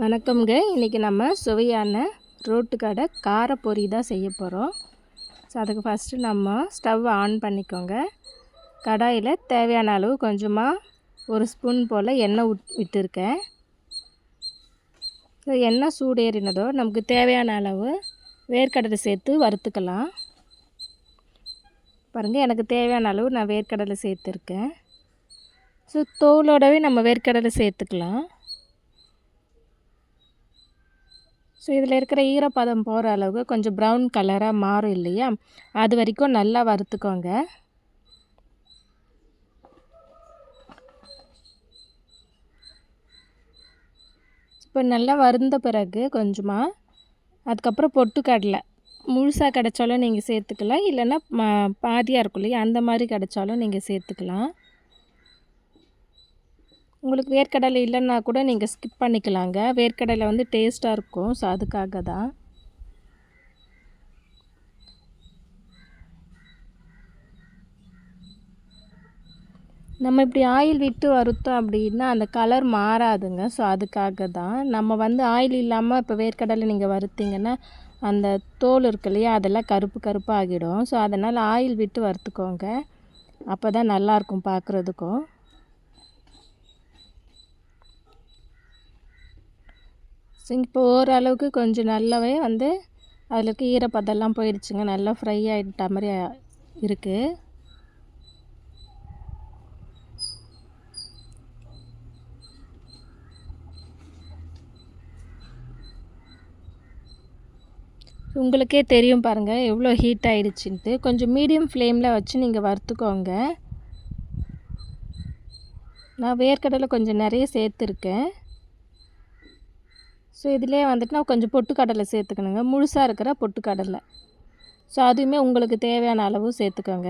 வணக்கம்ங்க. இன்றைக்கி நம்ம சுவையான ரோட்டு கடை கார பொரி தான் செய்ய போகிறோம். ஸோ அதுக்கு ஃபஸ்ட்டு நம்ம ஸ்டவ் ஆன் பண்ணிக்கோங்க. கடாயில் தேவையான அளவு கொஞ்சமாக ஒரு ஸ்பூன் போல் எண்ணெய் விட்டுருக்கேன். ஸோ எண்ணெய் சூடேறினதோ நமக்கு தேவையான அளவு வேர்க்கடலை சேர்த்து வறுத்துக்கலாம். பாருங்கள், எனக்கு தேவையான அளவு நான் வேர்க்கடலை சேர்த்துருக்கேன். ஸோ தோலோடவே நம்ம வேர்க்கடலை சேர்த்துக்கலாம். ஸோ இதில் இருக்கிற ஈரப்பதம் போகிற அளவுக்கு கொஞ்சம் ப்ரௌன் கலராக மாறும் இல்லையா, அது வரைக்கும் நல்லா வறுத்துக்கோங்க. இப்போ நல்லா வறுந்த பிறகு கொஞ்சமாக அதுக்கப்புறம் பொட்டுக்கடலை முழுசாக கிடச்சாலும் நீங்கள் சேர்த்துக்கலாம், இல்லைன்னா பாதியாக இருக்கும் இல்லையா, அந்த மாதிரி கிடச்சாலும் நீங்கள் சேர்த்துக்கலாம். உங்களுக்கு வேர்க்கடலை இல்லைன்னா கூட நீங்கள் ஸ்கிப் பண்ணிக்கலாங்க. வேர்க்கடலை வந்து டேஸ்ட்டாக இருக்கும். ஸோ அதுக்காக தான். நம்ம இப்படி ஆயில் விட்டு வறுத்தோம் அப்படின்னா அந்த கலர் மாறாதுங்க. ஸோ அதுக்காக தான். நம்ம வந்து ஆயில் இல்லாமல் இப்போ வேர்க்கடலை நீங்கள் வறுத்திங்கன்னா அந்த தோல் இருக்கு இல்லையா, அதெல்லாம் கருப்பு கருப்பாக ஆகிடும். ஸோ அதனால் ஆயில் விட்டு வறுத்துக்கோங்க. அப்போ தான் நல்லாயிருக்கும் பார்க்குறதுக்கும். ஸோ இப்போ ஓரளவுக்கு கொஞ்சம் நல்லாவே வந்து அதில் இருக்க ஈரப்பதெல்லாம் போயிடுச்சுங்க. நல்லா ஃப்ரை ஆகிட்ட மாதிரி இருக்குது. உங்களுக்கே தெரியும் பாருங்கள் எவ்வளோ ஹீட் ஆகிடுச்சின்ட்டு. கொஞ்சம் மீடியம் ஃப்ளேமில் வச்சு நீங்கள் வறுத்துக்கோங்க. நான் வேர்க்கடலை கொஞ்சம் நிறைய சேர்த்துருக்கேன். ஸோ இதிலே வந்துட்டு நான் கொஞ்சம் பொட்டுக்கடலை சேர்த்துக்கணுங்க, முழுசாக இருக்கிற பொட்டுக்கடலை. ஸோ அதுவுமே உங்களுக்கு தேவையான அளவு சேர்த்துக்கோங்க.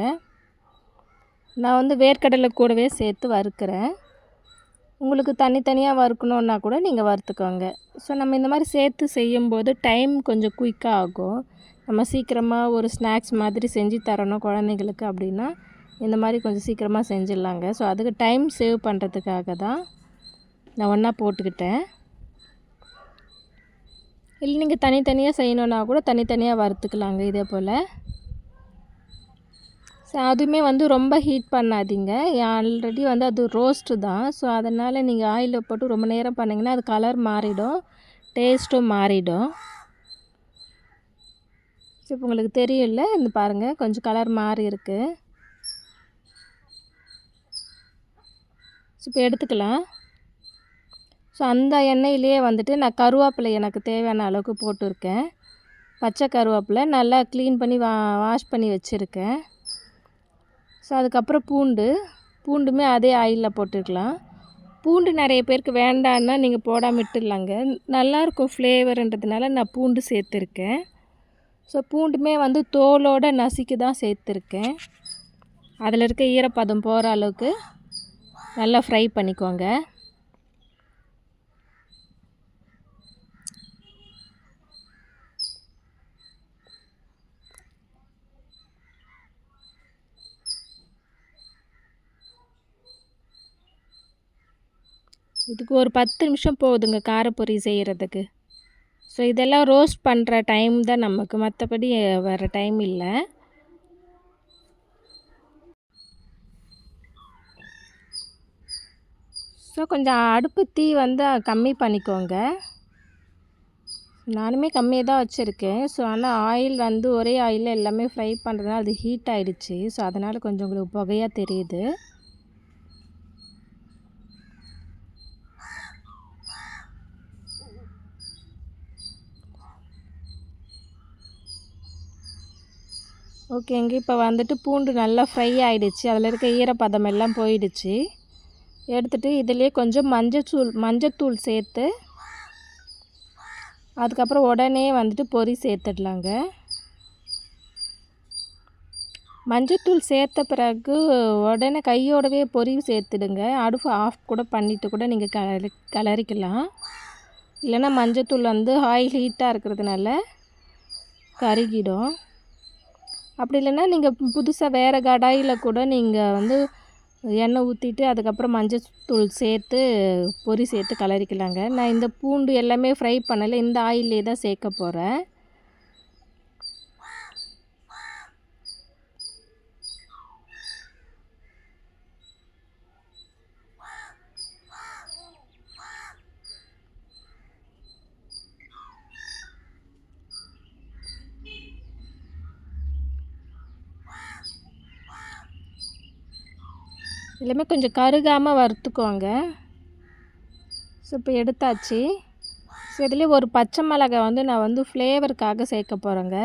நான் வந்து வேர்க்கடலை கூடவே சேர்த்து வறுக்கிறேன். உங்களுக்கு தனித்தனியாக வறுக்கணுன்னா கூட நீங்கள் வறுத்துக்கோங்க. ஸோ நம்ம இந்த மாதிரி சேர்த்து செய்யும்போது டைம் கொஞ்சம் குயிக்காக ஆகும். நம்ம சீக்கிரமாக ஒரு ஸ்நாக்ஸ் மாதிரி செஞ்சு தரணும் குழந்தைங்களுக்கு அப்படின்னா இந்த மாதிரி கொஞ்சம் சீக்கிரமாக செஞ்சிடலாங்க. ஸோ அதுக்கு டைம் சேவ் பண்ணுறதுக்காக தான் நான் ஒன்றா போட்டுக்கிட்டேன். இல்லை நீங்கள் தனித்தனியாக செய்யணுன்னா கூட தனித்தனியாக வறுத்துக்கலாங்க இதே போல். ஸோ அதுவுமே வந்து ரொம்ப ஹீட் பண்ணாதீங்க. ஆல்ரெடி வந்து அது ரோஸ்ட்டு தான். ஸோ அதனால் நீங்கள் ஆயிலில் போட்டு ரொம்ப நேரம் பண்ணிங்கன்னா அது கலர் மாறிடும், டேஸ்ட்டும் மாறிடும். ஸோ இப்போ உங்களுக்கு தெரியும்ல, இந்த பாருங்கள் கொஞ்சம் கலர் மாறி இருக்குது. ஸோ இப்போ எடுத்துக்கலாம். ஸோ அந்த எண்ணெயிலே வந்துட்டு நான் கருவேப்பிலை எனக்கு தேவையான அளவுக்கு போட்டிருக்கேன். பச்சை கருவேப்பிலை நல்லா க்ளீன் பண்ணி வாஷ் பண்ணி வச்சுருக்கேன். ஸோ அதுக்கப்புறம் பூண்டுமே அதே ஆயிலில் போட்டுக்கலாம். பூண்டு நிறைய பேருக்கு வேண்டான்னா நீங்கள் போடாமல் விட்டுடலாங்க. நல்லாயிருக்கும் ஃப்ளேவருன்றதுனால நான் பூண்டு சேர்த்துருக்கேன். ஸோ பூண்டுமே வந்து தோலோடு நசுக்கி தான் சேர்த்துருக்கேன். அதில் இருக்க ஈரப்பதம் போகிற அளவுக்கு நல்லா ஃப்ரை பண்ணிக்கோங்க. இதுக்கு ஒரு 10 நிமிஷம் போகுதுங்க காரப்பொரி செய்கிறதுக்கு. ஸோ இதெல்லாம் ரோஸ்ட் பண்ணுற டைம் தான் நமக்கு, மற்றபடி வேறு டைம் இல்லை. ஸோ கொஞ்சம் அடுப்பு தீ வந்து கம்மி பண்ணிக்கோங்க. நானுமே கம்மியாக தான் வச்சுருக்கேன். ஸோ ஆனால் ஆயில் வந்து ஒரே ஆயிலில் எல்லாமே ஃப்ரை பண்ணுறதுனால அது ஹீட் ஆகிடுச்சு. ஸோ அதனால் கொஞ்சம் உங்களுக்கு புகையாக தெரியுது. ஓகேங்க, இப்போ வந்துட்டு பூண்டு நல்லா ஃப்ரை ஆகிடுச்சு. அதில் இருக்க ஈரப்பதம் எல்லாம் போயிடுச்சு. எடுத்துகிட்டு இதிலே கொஞ்சம் மஞ்சத்தூள் சேர்த்து அதுக்கப்புறம் உடனே வந்துட்டு பொரி சேர்த்துடலாங்க. மஞ்சத்தூள் சேர்த்த பிறகு உடனே கையோடவே பொரி சேர்த்துடுங்க. அடுப்பு ஆஃப் கூட பண்ணிவிட்டு கூட நீங்கள் கிளறிக்கலாம். இல்லைன்னா மஞ்சத்தூள் வந்து ஆயில் ஹீட்டாக இருக்கிறதுனால கருகிடும். அப்படி இல்லைன்னா நீங்கள் புதுசாக வேறு கடாயில் கூட நீங்கள் வந்து எண்ணெய் ஊற்றிட்டு அதுக்கப்புறம் மஞ்சத்தூள் சேர்த்து பொரி சேர்த்து கிளறிக்கலாங்க. நான் இந்த பூண்டு எல்லாமே ஃப்ரை பண்ணலை, இந்த ஆயிலே தான் சேர்க்க போகிறேன். எல்லாமே கொஞ்சம் கருகாமல் வறுத்துக்கோங்க. ஸோ இப்போ எடுத்தாச்சு. ஸோ இதுலேயே ஒரு பச்சை மிளகாய் வந்து நான் வந்து ஃப்ளேவருக்காக சேர்க்க போகிறேங்க.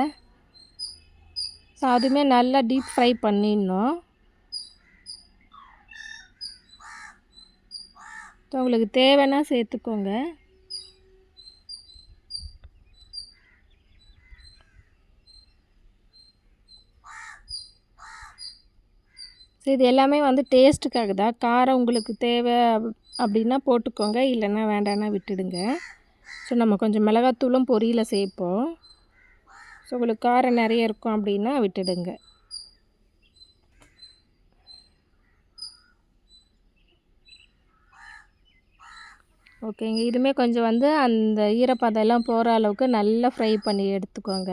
ஸோ அதுவுமே நல்லா டீப் ஃப்ரை பண்ணிடணும். ஸோ உங்களுக்கு தேவைன்னா சேர்த்துக்கோங்க. ஸோ இது எல்லாமே வந்து டேஸ்ட்டுக்காக தான். காரம் உங்களுக்கு தேவை அப்படின்னா போட்டுக்கோங்க, இல்லைன்னா வேண்டான்னா விட்டுடுங்க. ஸோ நம்ம கொஞ்சம் மிளகாத்தூளும் பொரியில் சேர்ப்போம். ஸோ உங்களுக்கு காரம் நிறைய இருக்கும் அப்படின்னா விட்டுடுங்க. ஓகேங்க, இதுவுமே கொஞ்சம் வந்து அந்த ஈரப்பதம் எல்லாம் போகிற அளவுக்கு நல்லா ஃப்ரை பண்ணி எடுத்துக்கோங்க.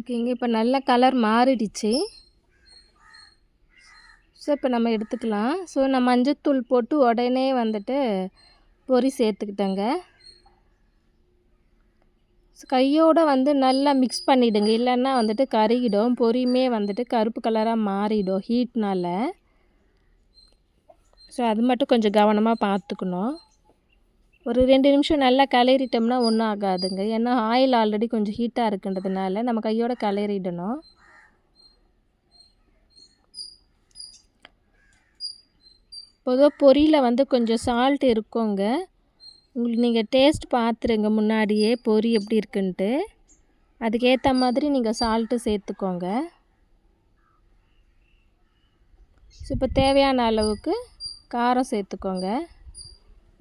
ஓகேங்க, இப்போ நல்ல கலர் மாறிடுச்சு. ஸோ இப்போ நம்ம எடுத்துக்கலாம். ஸோ நான் மஞ்சத்தூள் போட்டு உடனே வந்துட்டு பொரி சேர்த்துக்கிட்டேங்க. கையோடு வந்து நல்லா மிக்ஸ் பண்ணிவிடுங்க, இல்லைன்னா வந்துட்டு கருகிடும். பொரியுமே வந்துட்டு கருப்பு கலராக மாறிடும் ஹீட்னால். ஸோ அது மட்டும் கொஞ்சம் கவனமாக பார்த்துக்கணும். ஒரு 2 நிமிஷம் நல்லா கிளறிட்டோம்னா ஒன்றும் ஆகாதுங்க. ஏன்னா ஆயில் ஆல்ரெடி கொஞ்சம் ஹீட்டாக இருக்குன்றதுனால நம்ம கையோட கிளறிடணும். பொதுவாக பொரியில் வந்து கொஞ்சம் சால்ட் இருக்குங்க. உங்களுக்கு நீங்கள் டேஸ்ட் பார்த்துருங்க முன்னாடியே பொரி எப்படி இருக்குன்ட்டு. அதுக்கேற்ற மாதிரி நீங்கள் சால்ட்டு சேர்த்துக்கோங்க. ஸோ இப்போ தேவையான அளவுக்கு காரம் சேர்த்துக்கோங்க.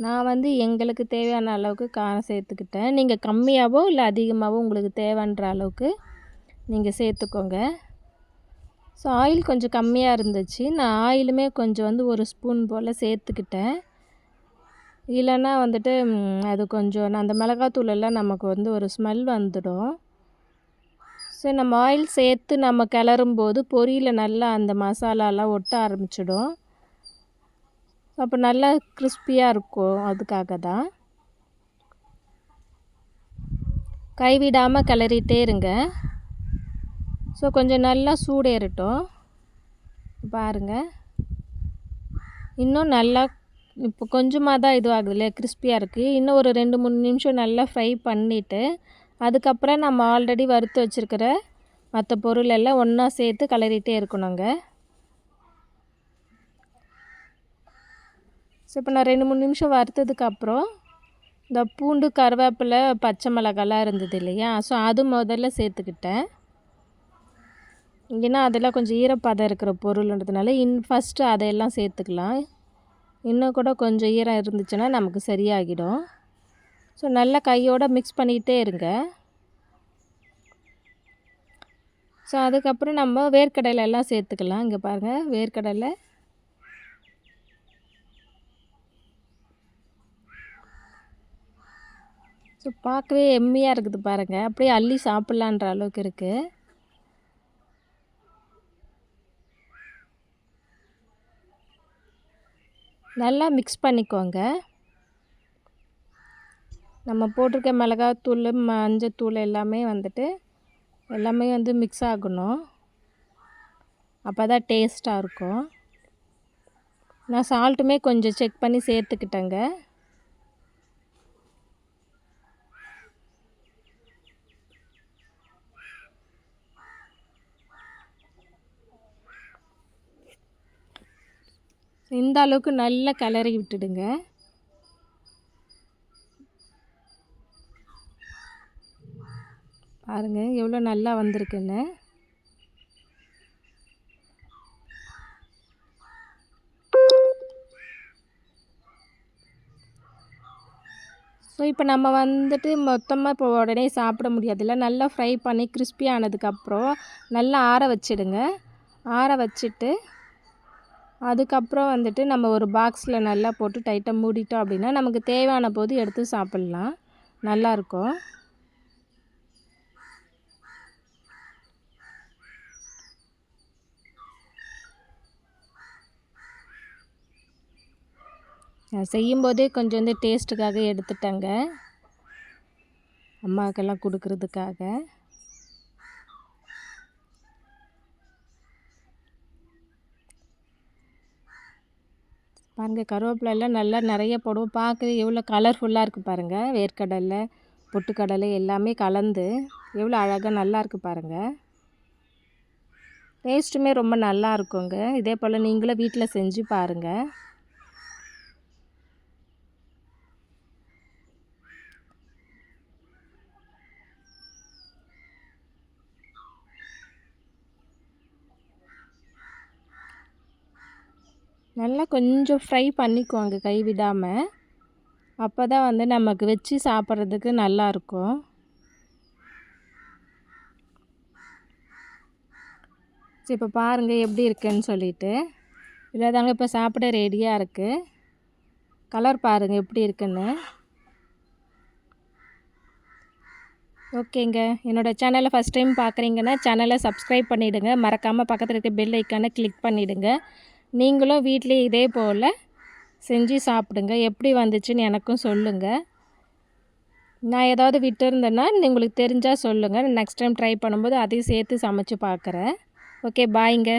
நான் வந்து எங்களுக்கு தேவையான அளவுக்கு காரம் சேர்த்துக்கிட்டேன். நீங்கள் கம்மியாகவோ இல்லை அதிகமாகவோ உங்களுக்கு தேவைன்ற அளவுக்கு நீங்கள் சேர்த்துக்கோங்க. ஸோ ஆயில் கொஞ்சம் கம்மியாக இருந்துச்சு. நான் ஆயிலுமே கொஞ்சம் வந்து 1 ஸ்பூன் போல் சேர்த்துக்கிட்டேன். இல்லைன்னா வந்துட்டு அது கொஞ்சம் அந்த மிளகாத்தூளெல்லாம் நமக்கு வந்து ஒரு ஸ்மெல் வந்துடும். ஸோ நம்ம ஆயில் சேர்த்து நம்ம கிளறும்போது பொரியில் நல்லா அந்த மசாலாலாம் ஒட்ட ஆரம்பிச்சிடும். அப்போ நல்லா கிறிஸ்பியாக இருக்கும், அதுக்காக தான். கைவிடாமல் கிளறிட்டே இருங்க. ஸோ கொஞ்சம் நல்லா சூடேறட்டும். பாருங்கள், இன்னும் நல்லா இப்போ கொஞ்சமாக தான் இதுவாகுது இல்லையா, கிறிஸ்பியாக இருக்குது. இன்னும் ஒரு 2-3 நிமிஷம் நல்லா ஃப்ரை பண்ணிவிட்டு அதுக்கப்புறம் நம்ம ஆல்ரெடி வறுத்து வச்சுருக்கிற மற்ற பொருள் எல்லாம் ஒன்றா சேர்த்து கிளறிட்டே இருக்கணுங்க. ஸோ இப்போ நான் 2-3 நிமிஷம் வறுத்ததுக்கப்புறம் இந்த பூண்டு, கருவேப்பிலை, பச்சை மிளகாலாம் இருந்தது இல்லையா, ஸோ அது முதல்ல சேர்த்துக்கிட்டேன். ஏன்னா அதெல்லாம் கொஞ்சம் ஈரப்பதம் இருக்கிற பொருள்ன்றதுனால ஃபஸ்ட்டு அதையெல்லாம் சேர்த்துக்கலாம். இன்னும் கூட கொஞ்சம் ஈரம் இருந்துச்சுன்னா நமக்கு சரியாகிடும். ஸோ நல்லா கையோடு மிக்ஸ் பண்ணிக்கிட்டே இருங்க. ஸோ அதுக்கப்புறம் நம்ம வேர்க்கடலை எல்லாம் சேர்த்துக்கலாம். இங்கே பாருங்கள், வேர்க்கடலை. ஸோ பார்க்கவே எம்மியாக இருக்குது பாருங்கள், அப்படியே அள்ளி சாப்பிட்லான்ற அளவுக்கு இருக்குது. நல்லா மிக்ஸ் பண்ணிக்கோங்க. நம்ம போட்டிருக்க மிளகாத்தூள், மஞ்சத்தூள் எல்லாமே வந்துட்டு எல்லாமே வந்து மிக்ஸ் ஆகணும். அப்போ தான் டேஸ்ட்டாக இருக்கும். நான் சால்ட்டுமே கொஞ்சம் செக் பண்ணி சேர்த்துக்கிட்டேங்க. இந்த அளவுக்கு நல்லா கிளறி விட்டுடுங்க. பாருங்கள் எவ்வளோ நல்லா வந்திருக்குன்னு. ஸோ இப்போ நம்ம வந்துட்டு மொத்தமாக இப்போ உடனே சாப்பிட முடியாதுல்ல. நல்லா ஃப்ரை பண்ணி கிறிஸ்பி ஆனதுக்கப்புறம் நல்லா ஆற வச்சிடுங்க. ஆற வச்சுட்டு அதுக்கப்புறம் வந்துட்டு நம்ம ஒரு பாக்ஸில் நல்லா போட்டு டைட்டாக மூடிட்டோம் அப்படின்னா நமக்கு தேவையான போது எடுத்து சாப்பிட்லாம். நல்லாயிருக்கும். நான் செய்யும்போதே கொஞ்சம் வந்து டேஸ்ட்டுக்காக எடுத்துட்டேங்க, அம்மாவுக்கெல்லாம் கொடுக்கறதுக்காக. பாருங்கள் கருவேப்பிலெல்லாம் நல்லா நிறைய போடுவோம். பார்க்க எவ்வளோ கலர்ஃபுல்லாக இருக்குது பாருங்கள். வேர்க்கடலை, பொட்டுக்கடலை எல்லாமே கலந்து எவ்வளோ அழகாக நல்லா இருக்குது பாருங்கள். டேஸ்ட்டுமே ரொம்ப நல்லா இருக்குங்க. இதே போல் நீங்களும் வீட்டில் செஞ்சு பாருங்கள். நல்லா கொஞ்சம் ஃப்ரை பண்ணிக்குவாங்க கை விடாமல். அப்போ தான் வந்து நமக்கு வச்சு சாப்பிட்றதுக்கு நல்லாயிருக்கும். சரி இப்போ பாருங்கள் எப்படி இருக்குன்னு சொல்லிட்டு. இதில் தாங்க இப்போ சாப்பிட ரெடியாக இருக்குது. கலர் பாருங்கள் எப்படி இருக்குன்னு. ஓகேங்க, என்னோடய சேனலை ஃபஸ்ட் டைம் பார்க்குறீங்கன்னா சேனலை சப்ஸ்கிரைப் பண்ணிவிடுங்க. மறக்காமல் பக்கத்தில் இருக்க பெல் ஐக்கானை கிளிக் பண்ணிவிடுங்க. நீங்களும் வீட்டிலே இதே போல் செஞ்சு சாப்பிடுங்க. எப்படி வந்துச்சுன்னு எனக்கும் சொல்லுங்கள். நான் ஏதாவது விட்டுருந்தேன்னா உங்களுக்கு தெரிஞ்சால் சொல்லுங்கள். நெக்ஸ்ட் டைம் ட்ரை பண்ணும்போது அதையும் சேர்த்து சமைச்சு பார்க்குறேன். ஓகே, பாய்ங்க.